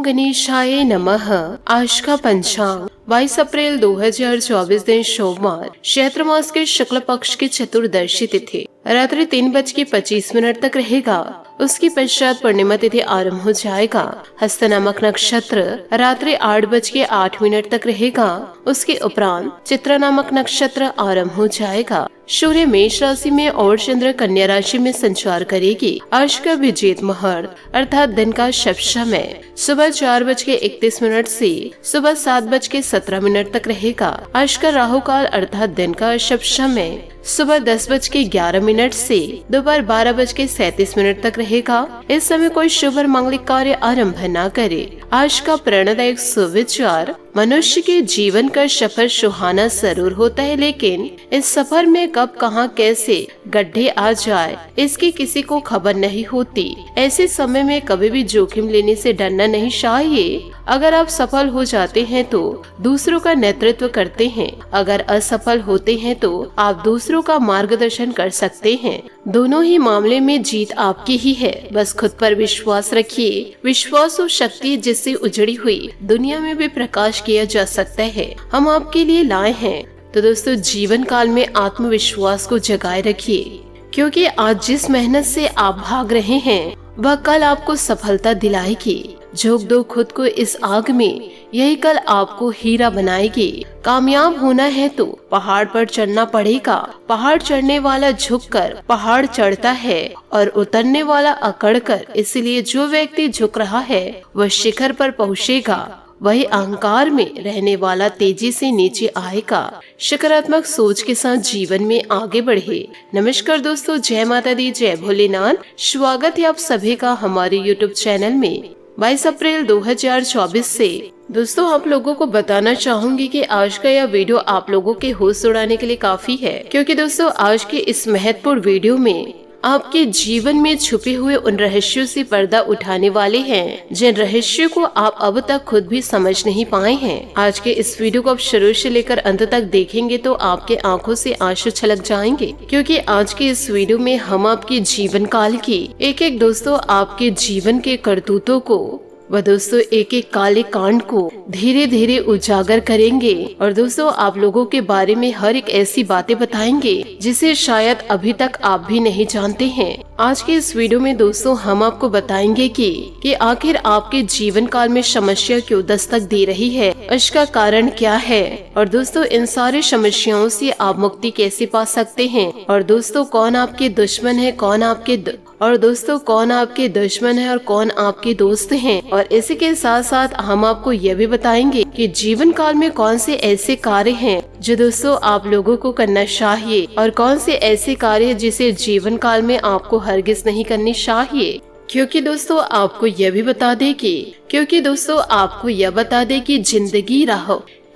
गणेशाय नमः। आज का पंचांग 22 अप्रैल 2024 दिन सोमवार, चैत्र मास के शुक्ल पक्ष की चतुर्दशी तिथि रात्रि 3:25 तक रहेगा। उसकी पश्चात पूर्णिमा तिथि आरंभ हो जाएगा। हस्त नामक नक्षत्र रात्रि 8:08 तक रहेगा। उसके उपरांत चित्रा नामक नक्षत्र आरंभ हो जाएगा। सूर्य मेष राशि में और चंद्र कन्या राशि में संचार करेगी। आज का अभिजीत मुहूर्त अर्थात दिन का शुभ समय सुबह 4:31 से सुबह 7:17 तक रहेगा। आज का राहु काल अर्थात दिन का अशुभ समय सुबह 10:11 से दोपहर 12:37 तक रहेगा। इस समय कोई शुभ और मांगलिक कार्य आरंभ न करे। आज का प्रेरणादायक सुविचार, मनुष्य के जीवन का सफर सुहाना जरूर होता है, लेकिन इस सफर में कब कहां कैसे गड्ढे आ जाए इसकी किसी को खबर नहीं होती। ऐसे समय में कभी भी जोखिम लेने से डरना नहीं चाहिए। अगर आप सफल हो जाते हैं तो दूसरों का नेतृत्व करते हैं, अगर असफल होते हैं तो आप दूसरों का मार्गदर्शन कर सकते हैं। दोनों ही मामले में जीत आपकी ही है। बस खुद पर विश्वास रखिए। विश्वास और शक्ति जिससे उजड़ी हुई दुनिया में भी प्रकाश किया जा सकता है, हम आपके लिए लाए हैं। तो दोस्तों, जीवन काल में आत्मविश्वास को जगाए रखिए, क्योंकि आज जिस मेहनत से आप भाग रहे हैं वह कल आपको सफलता दिलाएगी। झोंक दो खुद को इस आग में, यही कल आपको हीरा बनाएगी। कामयाब होना है तो पहाड़ पर चढ़ना पड़ेगा। पहाड़ चढ़ने वाला झुककर पहाड़ चढ़ता है और उतरने वाला अकड़कर। इसलिए जो व्यक्ति झुक रहा है वह शिखर पर पहुँचेगा, वही अहंकार में रहने वाला तेजी से नीचे आएगा। सकारात्मक सोच के साथ जीवन में आगे बढ़े। नमस्कार दोस्तों, जय माता दी, जय भोलेनाथ। स्वागत है आप सभी का हमारे YouTube चैनल में। 22 अप्रैल 2024 से दोस्तों आप लोगों को बताना चाहूंगी कि आज का यह वीडियो आप लोगों के होश उड़ाने के लिए काफी है, क्योंकि दोस्तों आज के इस महत्वपूर्ण वीडियो में आपके जीवन में छुपे हुए उन रहस्यों से पर्दा उठाने वाले हैं जिन रहस्यों को आप अब तक खुद भी समझ नहीं पाए हैं। आज के इस वीडियो को आप शुरू से लेकर अंत तक देखेंगे तो आपके आंखों से आंसू छलक जाएंगे, क्योंकि आज के इस वीडियो में हम आपके जीवन काल की एक दोस्तों आपके जीवन के करतूतों को वह दोस्तों एक काले कांड को धीरे धीरे उजागर करेंगे। और दोस्तों आप लोगों के बारे में हर एक ऐसी बातें बताएंगे जिसे शायद अभी तक आप भी नहीं जानते हैं। आज के इस वीडियो में दोस्तों हम आपको बताएंगे कि आखिर आपके जीवन काल में समस्या क्यों दस्तक दे रही है, इसका कारण क्या है, और दोस्तों इन सारी समस्याओं से आप मुक्ति कैसे पा सकते हैं, और दोस्तों कौन आपके दुश्मन है, कौन आपके दुश्मन है और कौन आपके दोस्त हैं। और इसी के साथ साथ हम आपको यह भी बताएंगे कि जीवन काल में कौन से ऐसे कार्य हैं जो दोस्तों आप लोगों को करना चाहिए, और कौन से ऐसे कार्य जिसे जीवन काल में आपको हरगिज नहीं करनी चाहिए। क्योंकि दोस्तों आपको यह बता दे कि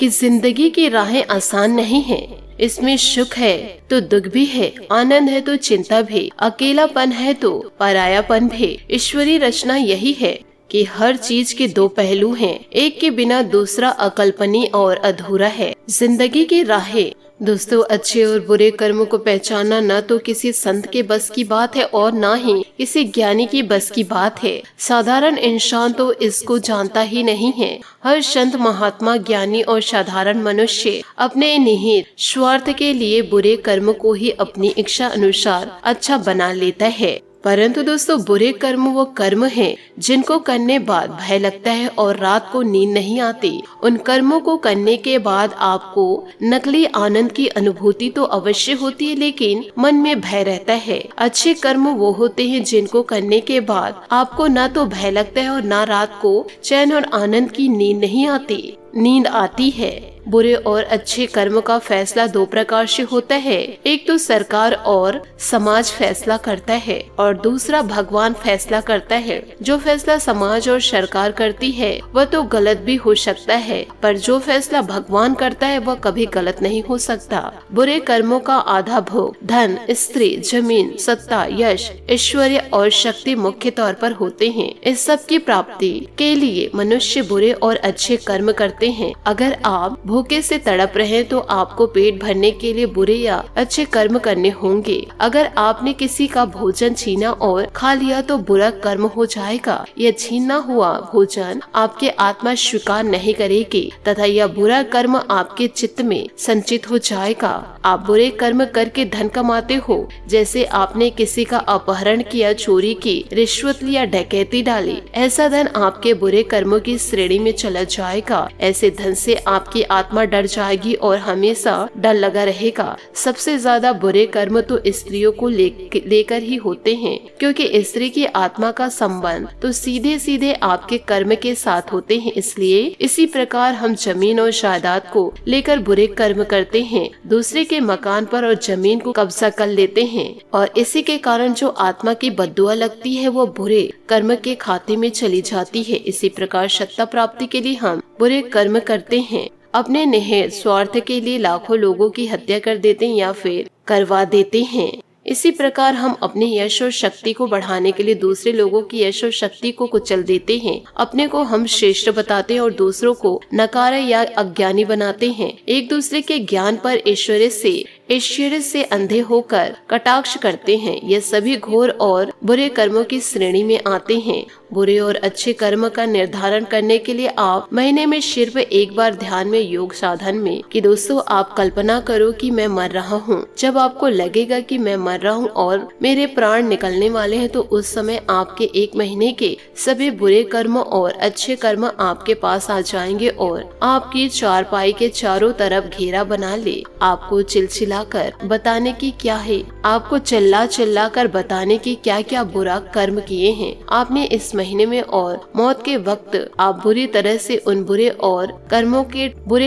जिंदगी की राहें आसान नहीं है। इसमें सुख है तो दुख भी है, आनंद है तो चिंता भी, अकेलापन है तो परायापन भी। ईश्वरीय रचना यही है कि हर चीज के दो पहलू हैं, एक के बिना दूसरा अकल्पनीय और अधूरा है। जिंदगी की राहें दोस्तों अच्छे और बुरे कर्मों को पहचानना न तो किसी संत के बस की बात है और न ही किसी ज्ञानी की बस की बात है। साधारण इंसान तो इसको जानता ही नहीं है। हर संत, महात्मा, ज्ञानी और साधारण मनुष्य अपने निहित स्वार्थ के लिए बुरे कर्म को ही अपनी इच्छा अनुसार अच्छा बना लेता है। परंतु दोस्तों बुरे कर्म वो कर्म हैं जिनको करने बाद भय लगता है और रात को नींद नहीं आती। उन कर्मों को करने के बाद आपको नकली आनंद की अनुभूति तो अवश्य होती है, लेकिन मन में भय रहता है। अच्छे कर्म वो होते हैं जिनको करने के बाद आपको न तो भय लगता है और न रात को चैन और आनंद की नींद आती है। बुरे और अच्छे कर्म का फैसला दो प्रकार से होता है। एक तो सरकार और समाज फैसला करता है और दूसरा भगवान फैसला करता है। जो फैसला समाज और सरकार करती है वह तो गलत भी हो सकता है, पर जो फैसला भगवान करता है वह कभी गलत नहीं हो सकता। बुरे कर्मों का आधा भोग धन, स्त्री, जमीन, सत्ता, यश, ऐश्वर्य और शक्ति मुख्य तौर पर होते हैं। इस सब की प्राप्ति के लिए मनुष्य बुरे और अच्छे कर्म करते हैं। अगर आप भूखे से तड़प रहे हैं तो आपको पेट भरने के लिए बुरे या अच्छे कर्म करने होंगे। अगर आपने किसी का भोजन छीना और खा लिया तो बुरा कर्म हो जाएगा। यह छीना हुआ भोजन आपके आत्मा स्वीकार नहीं करेगी तथा यह बुरा कर्म आपके चित्त में संचित हो जाएगा। आप बुरे कर्म करके धन कमाते हो, जैसे आपने किसी का अपहरण किया, चोरी की, रिश्वत लिया, डकैती डाली, ऐसा धन आपके बुरे कर्मों की श्रेणी में चला जाएगा। ऐसे धन से आपकी आत्मा डर जाएगी और हमेशा डर लगा रहेगा। सबसे ज्यादा बुरे कर्म तो स्त्रियों को लेकर ही होते हैं, क्योंकि स्त्री की आत्मा का संबंध तो सीधे सीधे आपके कर्म के साथ होते हैं। इसलिए इसी प्रकार हम जमीन और जायदाद को लेकर बुरे कर्म करते हैं, दूसरे के मकान पर और जमीन को कब्जा कर लेते हैं, और इसी के कारण जो आत्मा की बद्दुआ लगती है वो बुरे कर्म के खाते में चली जाती है। इसी प्रकार सत्ता प्राप्ति के लिए हम बुरे कर्म करते हैं, अपने निहित स्वार्थ के लिए लाखों लोगों की हत्या कर देते हैं या फिर करवा देते हैं। इसी प्रकार हम अपने यश और शक्ति को बढ़ाने के लिए दूसरे लोगों की यश और शक्ति को कुचल देते हैं। अपने को हम श्रेष्ठ बताते हैं और दूसरों को नकारा या अज्ञानी बनाते हैं। एक दूसरे के ज्ञान पर ऐश्वर्य से अंधे होकर कटाक्ष करते हैं। ये सभी घोर और बुरे कर्मों की श्रेणी में आते हैं। बुरे और अच्छे कर्म का निर्धारण करने के लिए आप महीने में सिर्फ एक बार ध्यान में, योग साधन में कि दोस्तों आप कल्पना करो कि मैं मर रहा हूँ। जब आपको लगेगा कि मैं मर रहा हूँ और मेरे प्राण निकलने वाले हैं, तो उस समय आपके एक महीने के सभी बुरे कर्म और अच्छे कर्म आपके पास आ जाएंगे और आपकी चारपाई के चारों तरफ घेरा बना ले। आपको चिल्लाकर बताने की क्या है, आपको चिल्ला कर बताने की क्या क्या बुरा कर्म किए हैं आपने इस महीने में, और मौत के वक्त आप बुरी तरह से उन बुरे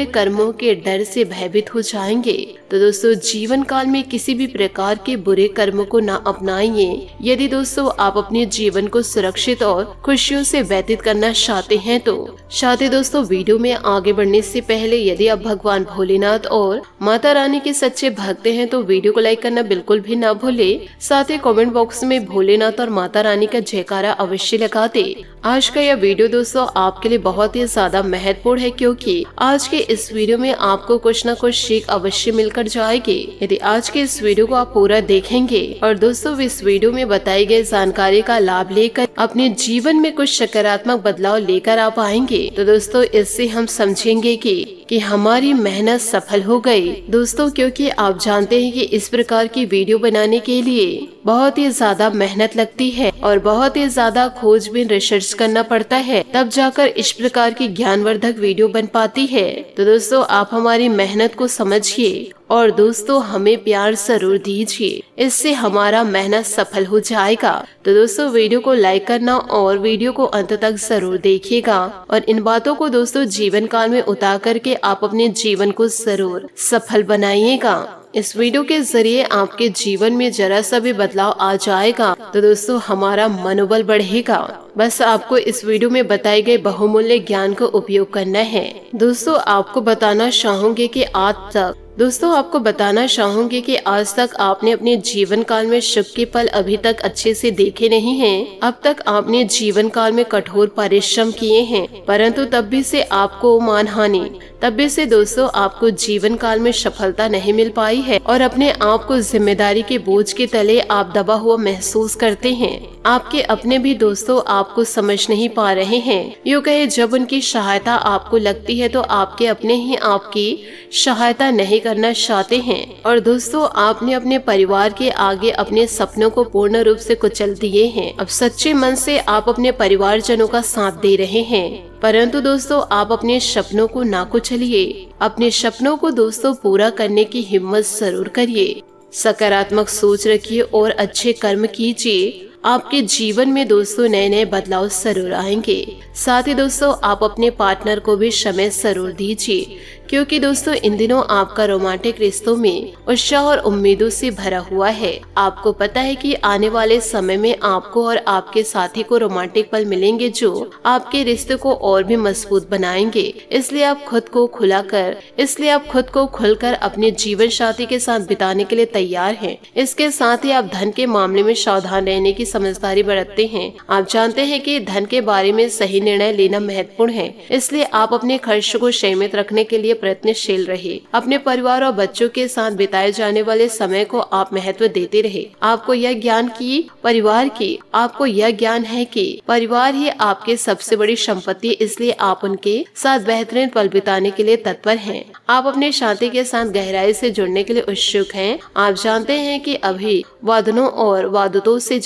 कर्मों के डर से भयभीत हो जाएंगे। तो दोस्तों जीवन काल में किसी भी प्रकार के बुरे कर्म को ना अपनाइए। यदि दोस्तों आप अपने जीवन को सुरक्षित और खुशियों से व्यतीत करना चाहते हैं दोस्तों वीडियो में आगे बढ़ने से पहले यदि आप भगवान भोलेनाथ और माता रानी के सच्चे भक्त हैं तो वीडियो को लाइक करना बिल्कुल भी ना भूले। साथ ही कमेंट बॉक्स में भोलेनाथ और माता रानी का जयकारा अवश्य लगा दे। आज का यह वीडियो दोस्तों आपके लिए बहुत ही ज्यादा महत्वपूर्ण है, क्योंकि आज के इस वीडियो में आपको कुछ न कुछ सीख अवश्य मिलकर जाएगी यदि आज के इस वीडियो को आप पूरा देखेंगे। और दोस्तों इस वीडियो में बताई गई जानकारी का लाभ लेकर अपने जीवन में कुछ सकारात्मक बदलाव लेकर आप आएंगे। तो दोस्तों इससे हम समझेंगे कि हमारी मेहनत सफल हो गई। दोस्तों क्योंकि आप जानते हैं कि इस प्रकार की वीडियो बनाने के लिए बहुत ही ज्यादा मेहनत लगती है और बहुत ही ज्यादा खोजबीन रिसर्च करना पड़ता है, तब जाकर इस प्रकार की ज्ञानवर्धक वीडियो बन पाती है। तो दोस्तों आप हमारी मेहनत को समझिए और दोस्तों हमें प्यार जरूर दीजिए, इससे हमारा मेहनत सफल हो जाएगा। तो दोस्तों वीडियो को लाइक करना और वीडियो को अंत तक जरूर देखिएगा और इन बातों को दोस्तों जीवन काल में उतार करके आप अपने जीवन को जरूर सफल बनाइएगा। इस वीडियो के जरिए आपके जीवन में जरा सा भी बदलाव आ जाएगा तो दोस्तों हमारा मनोबल बढ़ेगा। बस आपको इस वीडियो में बताए गए बहुमूल्य ज्ञान को उपयोग करना है। दोस्तों आपको बताना चाहूंगी कि आज तक आपने अपने जीवन काल में सुख के पल अभी तक अच्छे से देखे नहीं हैं। अब तक आपने जीवन काल में कठोर परिश्रम किए हैं, परंतु तब भी से आपको मानहानि, तब भी से दोस्तों आपको जीवन काल में सफलता नहीं मिल पाई है और अपने आप को जिम्मेदारी के बोझ के तले आप दबा हुआ महसूस करते हैं। आपके अपने भी दोस्तों आपको समझ नहीं पा रहे हैं। यूँ कहे जब उनकी सहायता आपको लगती है तो आपके अपने ही आपकी सहायता नहीं करना चाहते हैं। और दोस्तों आपने अपने परिवार के आगे अपने सपनों को पूर्ण रूप से कुचल दिए हैं। अब सच्चे मन से आप अपने परिवारजनों का साथ दे रहे हैं, परंतु दोस्तों आप अपने सपनों को ना कुचलिए। अपने सपनों को दोस्तों पूरा करने की हिम्मत जरूर करिए। सकारात्मक सोच रखिए और अच्छे कर्म कीजिए। आपके जीवन में दोस्तों नए नए बदलाव जरूर आएंगे। साथ ही दोस्तों आप अपने पार्टनर को भी समय जरूर दीजिए, क्योंकि दोस्तों इन दिनों आपका रोमांटिक रिश्तों में उत्साह और उम्मीदों से भरा हुआ है। आपको पता है कि आने वाले समय में आपको और आपके साथी को रोमांटिक पल मिलेंगे जो आपके रिश्ते को और भी मजबूत बनाएंगे। इसलिए आप खुद को खुलकर अपने जीवन साथी के साथ बिताने के लिए तैयार हैं। इसके साथ ही आप धन के मामले में सावधान रहने की समझदारी बरतते हैं। आप जानते हैं कि धन के बारे में सही निर्णय लेना महत्वपूर्ण है, इसलिए आप अपने खर्च को सीमित रखने के लिए प्रयत्नशील रहे। अपने परिवार और बच्चों के साथ बिताए जाने वाले समय को आप महत्व देते रहे। आपको यह ज्ञान है कि परिवार ही आपके सबसे बड़ी संपत्ति, इसलिए आप उनके साथ बेहतरीन पल बिताने के लिए तत्पर हैं। आप अपने शांति के साथ गहराई से जुड़ने के लिए उत्सुक हैं। आप जानते हैं कि अभी वादों से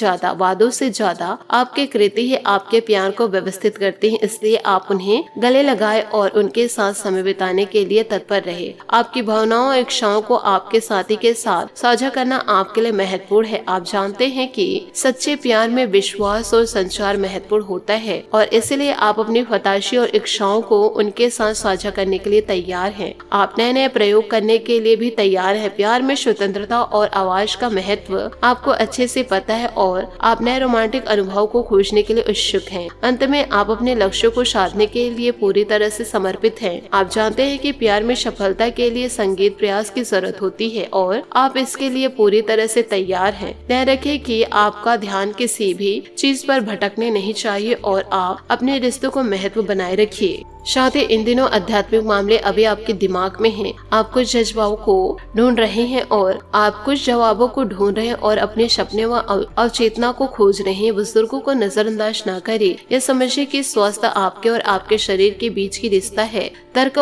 ज्यादा आपके कृति ही आपके प्यार को व्यवस्थित करती हैं, इसलिए आप उन्हें गले लगाए और उनके साथ समय बिताने के लिए तत्पर रहे। आपकी भावनाओं और इच्छाओं को आपके साथी के साथ साझा करना आपके लिए महत्वपूर्ण है। आप जानते हैं कि सच्चे प्यार में विश्वास और संचार महत्वपूर्ण होता है और इसलिए आप अपनी फताशी और इच्छाओं को उनके साथ साझा करने के लिए तैयार हैं। आप नए प्रयोग करने के लिए भी तैयार हैं। प्यार में स्वतंत्रता और आवाज का महत्व आपको अच्छे से पता है और आप नए रोमांटिक अनुभव को खोजने के लिए उत्सुक हैं। अंत में आप अपने लक्ष्यों को साधने के लिए पूरी तरह से समर्पित हैं। आप जानते हैं कि प्यार में सफलता के लिए संगीत प्रयास की जरूरत होती है और आप इसके लिए पूरी तरह से तैयार हैं। ध्यान रखें कि आपका ध्यान किसी भी चीज पर भटकने नहीं चाहिए और आप अपने रिश्तों को महत्व बनाए रखिए। साथ ही इन दिनों आध्यात्मिक मामले अभी आपके दिमाग में हैं। आप कुछ जज्बाओं को ढूंढ रहे हैं और आप कुछ जवाबों को ढूंढ रहे हैं और अपने सपने व अवचेतना को खोज रहे हैं। बुजुर्गों को नजरअंदाज न करें। यह समझिए कि स्वास्थ्य आपके और आपके शरीर के बीच की रिश्ता है। तर्क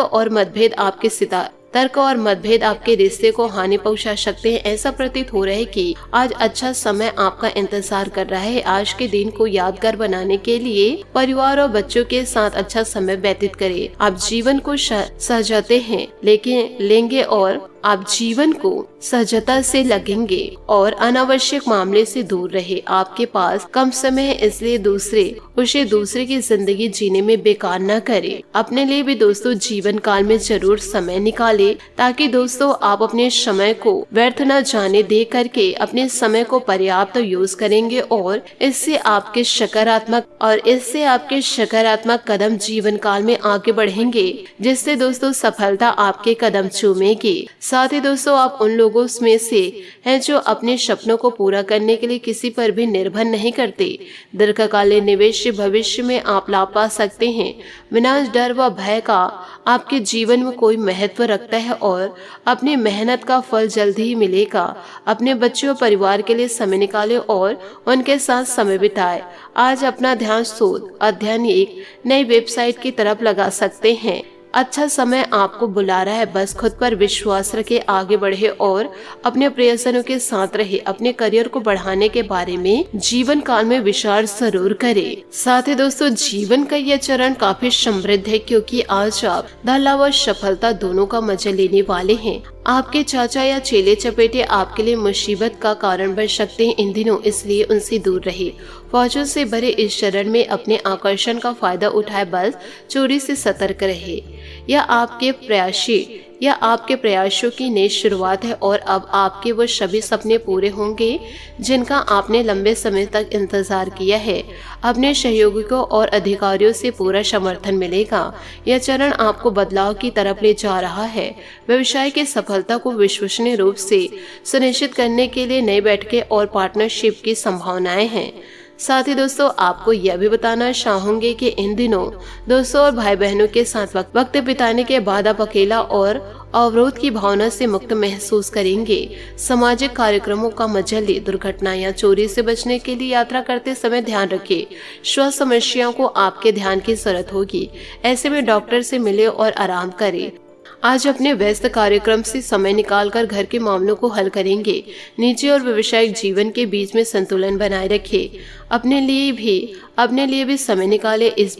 और मतभेद आपके रिश्ते को हानि पहुंचा सकते हैं। ऐसा प्रतीत हो रहा है कि आज अच्छा समय आपका इंतजार कर रहा है। आज के दिन को यादगार बनाने के लिए परिवार और बच्चों के साथ अच्छा समय व्यतीत करें। आप जीवन को सजाते हैं लेंगे और आप जीवन को सहजता से लगेंगे और अनावश्यक मामले से दूर रहे। आपके पास कम समय है, इसलिए दूसरे की जिंदगी जीने में बेकार न करें। अपने लिए भी दोस्तों जीवन काल में जरूर समय निकालें ताकि दोस्तों आप अपने समय को व्यर्थ न जाने दे करके अपने समय को पर्याप्त यूज करेंगे और इससे आपके सकारात्मक कदम जीवन काल में आगे बढ़ेंगे, जिससे दोस्तों सफलता आपके कदम चूमेगी। साथ ही दोस्तों आप उन लोगों में से हैं जो अपने सपनों को पूरा करने के लिए किसी पर भी निर्भर नहीं करते। दीर्घकालीन निवेश भविष्य में आप लाभ पा सकते हैं। बिना डर व भय का आपके जीवन में कोई महत्व रखता है और अपनी मेहनत का फल जल्द ही मिलेगा। अपने बच्चों और परिवार के लिए समय निकालें और उनके साथ समय बिताएं। आज अपना ध्यान शोध अध्ययन एक नई वेबसाइट की तरफ लगा सकते हैं। अच्छा समय आपको बुला रहा है। बस खुद पर विश्वास रखे, आगे बढ़े और अपने प्रियजनों के साथ रहे। अपने करियर को बढ़ाने के बारे में जीवन काल में विचार जरूर करें। साथ ही दोस्तों जीवन का यह चरण काफी समृद्ध है क्योंकि आज आप धन लाभ व सफलता दोनों का मजा लेने वाले हैं। आपके चाचा या चेले चपेटे आपके लिए मुसीबत का कारण बन सकते हैं इन दिनों, इसलिए उनसे दूर रहे। फौजों से भरे इस चरण में अपने आकर्षण का फायदा उठाए, बस चोरी से सतर्क रहे। यह आपके प्रयासों की नई शुरुआत है और अब आपके वो सभी सपने पूरे होंगे जिनका आपने लंबे समय तक इंतजार किया है। अपने सहयोगियों और अधिकारियों से पूरा समर्थन मिलेगा। यह चरण आपको बदलाव की तरफ ले जा रहा है। व्यवसाय की सफलता को विश्वसनीय रूप से सुनिश्चित करने के लिए नई बैठकें और पार्टनरशिप की संभावनाएं हैं। साथ ही दोस्तों आपको यह भी बताना चाहूंगे कि इन दिनों दोस्तों और भाई बहनों के साथ वक्त बिताने के बाद आप अकेला और अवरोध की भावना से मुक्त महसूस करेंगे। सामाजिक कार्यक्रमों का मजा ले। दुर्घटना या चोरी से बचने के लिए यात्रा करते समय ध्यान रखें। स्वास्थ्य समस्याओं को आपके ध्यान की जरूरत होगी। ऐसे में डॉक्टर से मिले और आराम करें। आज अपने व्यस्त कार्यक्रम से समय निकालकर घर के मामलों को हल करेंगे। निजी और व्यावसायिक जीवन के बीच में संतुलन बनाए रखें। अपने लिए भी समय निकालें। इस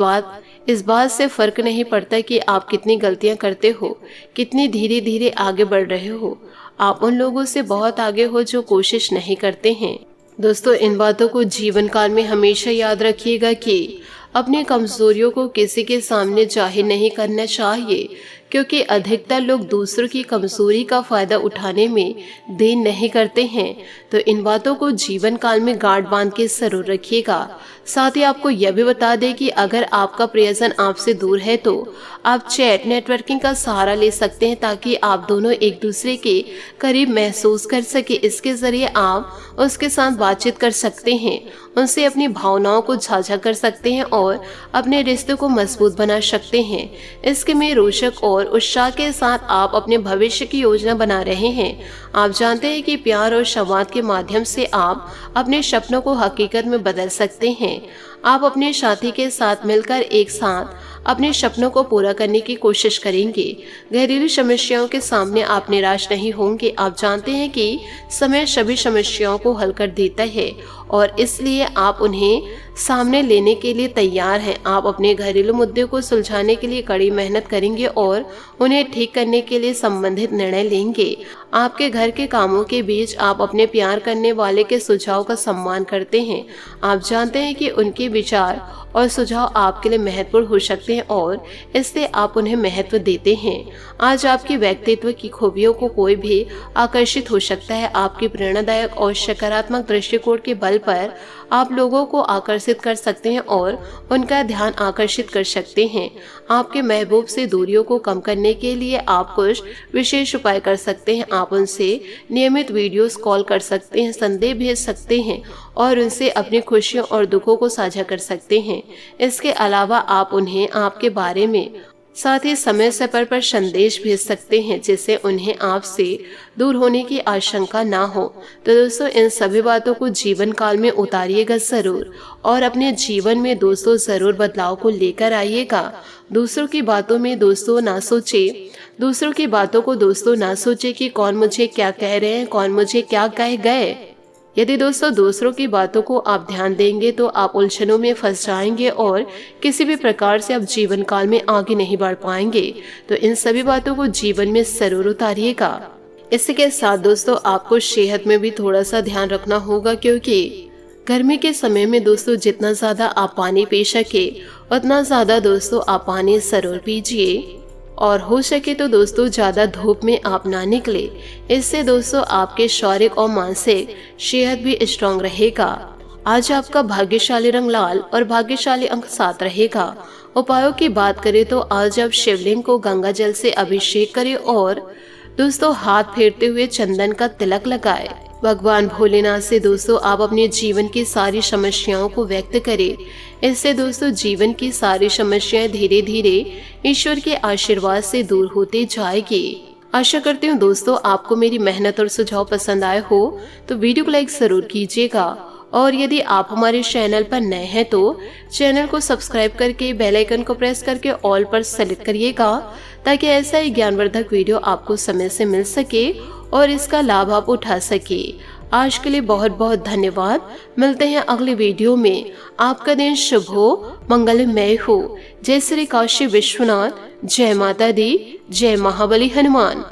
बात से फर्क नहीं पड़ता कि आप कितनी गलतियां करते हो, कितनी धीरे धीरे आगे बढ़ रहे हो। आप उन लोगों से बहुत आगे हो जो कोशिश नहीं करते हैं। दोस्तों इन बातों को जीवन काल में हमेशा याद रखिएगा कि अपनी कमजोरियों को किसी के सामने जाहिर नहीं करना चाहिए, क्योंकि अधिकतर लोग दूसरों की कमजोरी का फायदा उठाने में देर नहीं करते हैं। तो इन बातों को जीवन काल में गांठ बांध के जरूर रखिएगा। साथ ही आपको यह भी बता दें कि अगर आपका प्रियजन आपसे दूर है तो आप चैट नेटवर्किंग का सहारा ले सकते हैं ताकि आप दोनों एक दूसरे के करीब महसूस कर सके। इसके जरिए आप उसके साथ बातचीत कर सकते हैं, उनसे अपनी भावनाओं को साझा कर सकते हैं और अपने रिश्ते को मजबूत बना सकते हैं। इसके में रोचक और उत्साह के साथ आप अपने भविष्य की योजना बना रहे हैं। आप जानते हैं कि प्यार और संवाद के माध्यम से आप अपने सपनों को हकीकत में बदल सकते हैं। आप अपने साथी के साथ मिलकर एक साथ अपने सपनों को पूरा करने की कोशिश करेंगे। घरेलू समस्याओं के सामने आप निराश नहीं होंगे। आप जानते हैं कि समय सभी समस्याओं को हल कर देता है और इसलिए आप उन्हें सामने लेने के लिए तैयार हैं। आप अपने घरेलू मुद्दे को सुलझाने के लिए कड़ी मेहनत करेंगे और उन्हें ठीक करने के लिए संबंधित निर्णय लेंगे। आपके घर के कामों के बीच आप अपने प्यार करने वाले के सुझाव का सम्मान करते हैं। आप जानते हैं कि उनके विचार और सुझाव आपके लिए महत्वपूर्ण हो सकते हैं और इसलिए आप उन्हें महत्व देते हैं। आज आपके व्यक्तित्व की खूबियों को कोई भी आकर्षित हो सकता है। आपकी प्रेरणादायक और सकारात्मक दृष्टिकोण के बल पर आप लोगों को आकर्षित कर सकते हैं और उनका ध्यान आकर्षित कर सकते हैं। आपके महबूब से दूरियों को कम करने के लिए आप कुछ विशेष उपाय कर सकते हैं। आप उनसे नियमित वीडियोस कॉल कर सकते हैं, संदेश भेज सकते हैं और उनसे अपनी खुशियों और दुखों को साझा कर सकते हैं। इसके अलावा आप उन्हें आपके बारे में साथ ही समय समय पर संदेश भेज सकते हैं जिससे उन्हें आपसे दूर होने की आशंका ना हो। तो दोस्तों, इन सभी बातों को जीवन काल में उतारिएगा जरूर और अपने जीवन में दोस्तों जरूर बदलाव को लेकर आइएगा। दूसरों की बातों में दोस्तों ना सोचे, दूसरों की बातों को दोस्तों ना सोचे कि कौन मुझे क्या कह रहे हैं, कौन मुझे क्या कह गए। यदि दोस्तों दूसरों की बातों को आप ध्यान देंगे तो आप उलझनों में फंस जाएंगे और किसी भी प्रकार से आप जीवन काल में आगे नहीं बढ़ पाएंगे। तो इन सभी बातों को जीवन में जरूर उतारिएगा। इसी के साथ दोस्तों आपको सेहत में भी थोड़ा सा ध्यान रखना होगा, क्योंकि गर्मी के समय में दोस्तों जितना ज्यादा आप पानी पी सके उतना ज्यादा दोस्तों आप पानी जरूर पीजिए और हो सके तो दोस्तों ज़्यादा धूप में आप ना निकले। इससे दोस्तों आपके शारीरिक और मानसिक सेहत भी स्ट्रांग रहेगा। आज आपका भाग्यशाली रंग लाल और भाग्यशाली अंक 7 रहेगा। उपायों की बात करें तो आज आप शिवलिंग को गंगा जल से अभिषेक करें और दोस्तों हाथ फेरते हुए चंदन का तिलक लगाए। भगवान भोलेनाथ से दोस्तों आप अपने जीवन की सारी समस्याओं को व्यक्त करें। इससे दोस्तों जीवन की सारी समस्याएं धीरे धीरे ईश्वर के आशीर्वाद से दूर होती जाएगी। आशा करती हूँ दोस्तों आपको मेरी मेहनत और सुझाव पसंद आए हो तो वीडियो को लाइक जरूर कीजिएगा और यदि आप हमारे चैनल पर नए हैं तो चैनल को सब्सक्राइब करके बेल आइकन को प्रेस करके ऑल पर सेलेक्ट करिएगा ताकि ऐसा ही ज्ञानवर्धक वीडियो आपको समय से मिल सके और इसका लाभ आप उठा सके। आज के लिए बहुत बहुत धन्यवाद। मिलते हैं अगले वीडियो में। आपका दिन शुभ हो, मंगलमय हो। जय श्री काशी विश्वनाथ, जय माता दी, जय महाबली हनुमान।